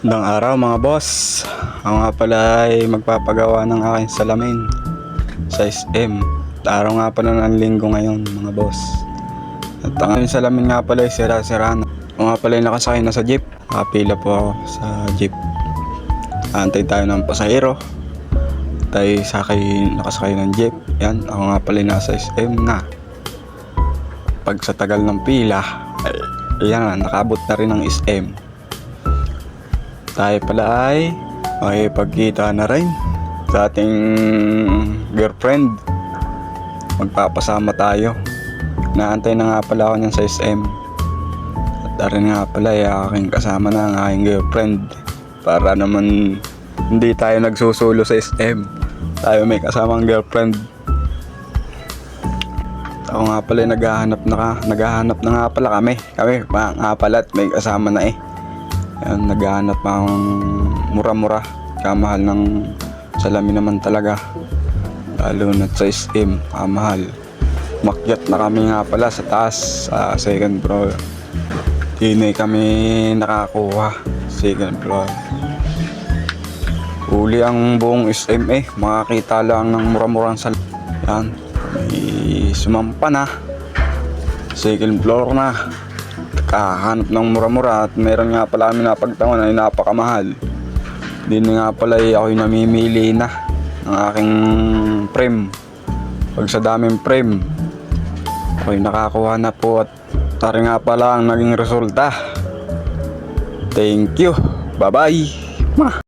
Magandang araw mga boss. Ako nga pala ay magpapagawa ng aking salamin sa SM. Araw nga pala ng linggo ngayon mga boss. At ang aking salamin nga pala ay sira-sira na. Ako nga pala ay nakasakay na sa jeep. Nakapila po ako sa jeep. Antay tayo ng pasahero. Tayo nakasakay ng jeep. Yan, ako nga pala ay nasa SM na. Pag sa tagal ng pila ay yan, nakabot na rin ng SM. Tayo pala ay makikipagkita na rin sa ating girlfriend. Magpapasama tayo. Naantay na nga pala ako niyan sa SM. At darin nga pala ay aking kasama na ang aking girlfriend. Para naman hindi tayo nagsusulo sa SM. Tayo may kasamang girlfriend. Ako nga pala ay naghahanap na nga pala kami. Kami nga pala at may kasama na eh. Ayan, naghahanap akong mura-mura. Kamahal ng salamin naman talaga. Lalo na sa SM, kamahal. Makyat na kami nga pala sa taas, sa second floor. Hindi kami nakakuha, second floor. Huli ang buong SM eh. Makakita lang ng mura-murang salamin. Yan, may sumampa na. Second floor na. Kahanap ng mura-mura at meron nga pala kami napagtangon ay napakamahal. Din nga pala ay ako'y namimili na ng aking frame. Pag sa daming frame ako'y nakakuha na po at tari nga pala ang naging resulta. Thank you. Bye bye.